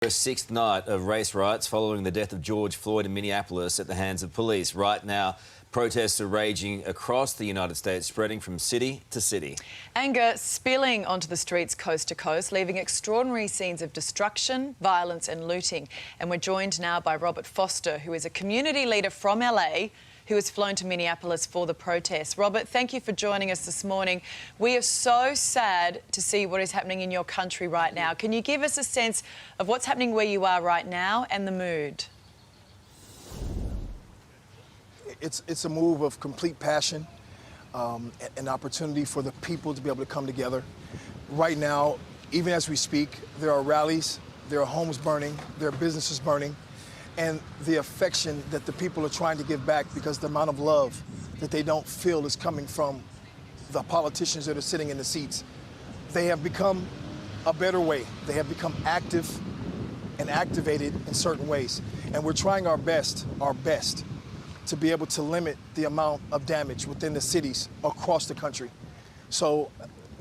A sixth night of race riots following the death of George Floyd in Minneapolis at the hands of police. Right now, protests are raging across the United States, spreading from city to city. Anger spilling onto the streets coast to coast, leaving extraordinary scenes of destruction, violence and looting. And we're joined now by Robert Foster, who is a community leader from LA, who has flown to Minneapolis for the protests. Robert, thank you for joining us this morning. We are so sad to see what is happening in your country right now. Can you give us a sense of what's happening where you are right now and the mood? It's a move of complete passion, an opportunity for the people to be able to come together. Right now, even as we speak, there are rallies, there are homes burning, there are businesses burning, and the affection that the people are trying to give back because the amount of love that they don't feel is coming from the politicians that are sitting in the seats. They have become a better way. They have become active and activated in certain ways. And we're trying our best to be able to limit the amount of damage within the cities across the country. So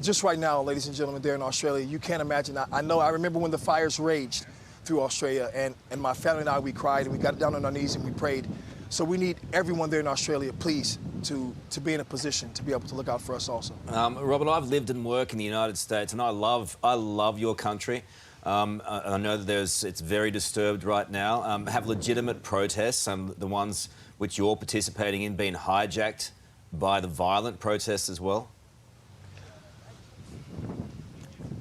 just right now, ladies and gentlemen, there in Australia, you can't imagine. I remember when the fires raged through Australia, and my family and I, we cried and we got down on our knees and we prayed. So we need everyone there in Australia, please, to be in a position to be able to look out for us also. Robert, I've lived and worked in the United States, and I love your country. I know that it's very disturbed right now. Have legitimate protests, the ones which you're participating in, been hijacked by the violent protests as well?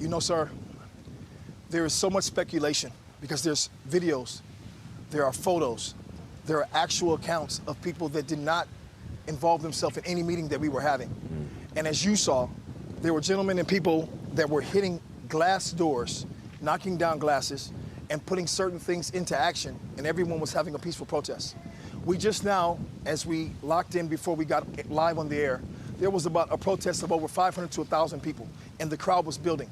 You know, sir, there is so much speculation because there's videos, there are photos, there are actual accounts of people that did not involve themselves in any meeting that we were having. And as you saw, there were gentlemen and people that were hitting glass doors, knocking down glasses, and putting certain things into action, and everyone was having a peaceful protest. We just now, as we locked in before we got live on the air, there was about a protest of over 500 to 1,000 people, and the crowd was building.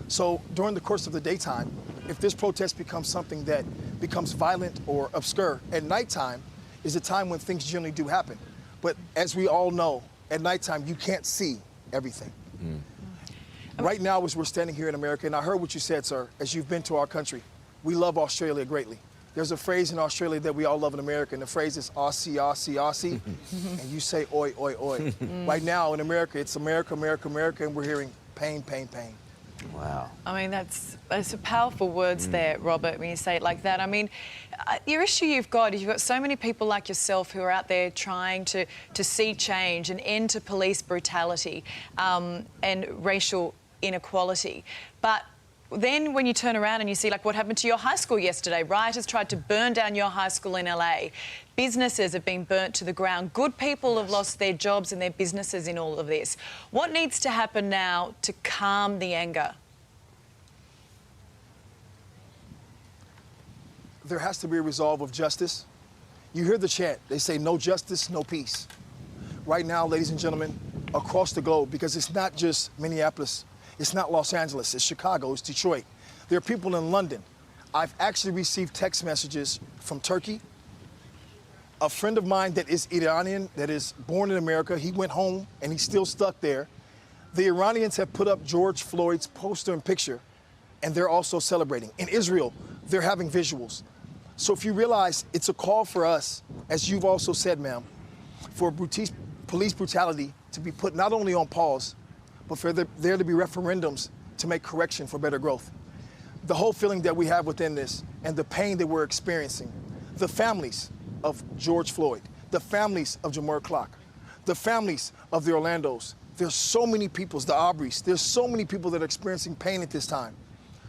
So during the course of the daytime, if this protest becomes something that becomes violent or obscure, at nighttime is a time when things generally do happen. But as we all know, at nighttime you can't see everything. Right now, as we're standing here in America, and I heard what you said, sir, as you've been to our country, we love Australia greatly. There's a phrase in Australia that we all love in America, and the phrase is Aussie, Aussie, Aussie, and you say oi, oi, oi. Right now in America, it's America, America, America, and we're hearing pain, pain, pain. Wow. I mean, that's some powerful words there, Robert, when you say it like that. I mean, your issue you've got so many people like yourself who are out there trying to see change, an end to police brutality and racial inequality. But then when you turn around and you see like what happened to your high school yesterday, rioters tried to burn down your high school in LA. Businesses have been burnt to the ground. Good people have lost their jobs and their businesses in all of this. What needs to happen now to calm the anger? There has to be a resolve of justice. You hear the chant. They say no justice, no peace. Right now, ladies and gentlemen, across the globe, because it's not just Minneapolis, it's not Los Angeles, it's Chicago, it's Detroit. There are people in London. I've actually received text messages from Turkey. A friend of mine that is Iranian, that is born in America, he went home and he's still stuck there. The Iranians have put up George Floyd's poster and picture, and they're also celebrating. In Israel, they're having visuals. So if you realize it's a call for us, as you've also said, ma'am, for police brutality to be put not only on pause, but for there to be referendums to make correction for better growth. The whole feeling that we have within this and the pain that we're experiencing, the families of George Floyd, the families of Jamar Clark, the families of the Orlandos, there's so many people, the Aubreys, there's so many people that are experiencing pain at this time.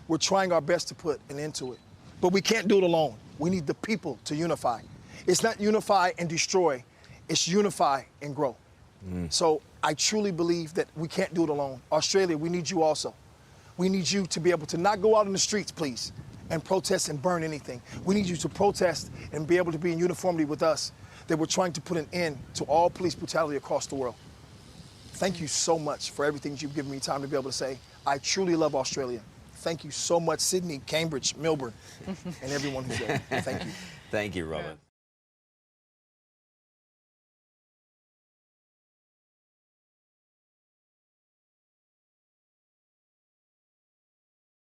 We're trying our best to put an end to it, but we can't do it alone. We need the people to unify. It's not unify and destroy, it's unify and grow. So I truly believe that we can't do it alone. Australia, we need you also. We need you to be able to not go out in the streets, please, and protest and burn anything. We need you to protest and be able to be in uniformity with us, that we're trying to put an end to all police brutality across the world. Thank you so much for everything you've given me time to be able to say. I truly love Australia. Thank you so much, Sydney, Cambridge, Melbourne, and everyone who's there. Thank you. Thank you, Robert.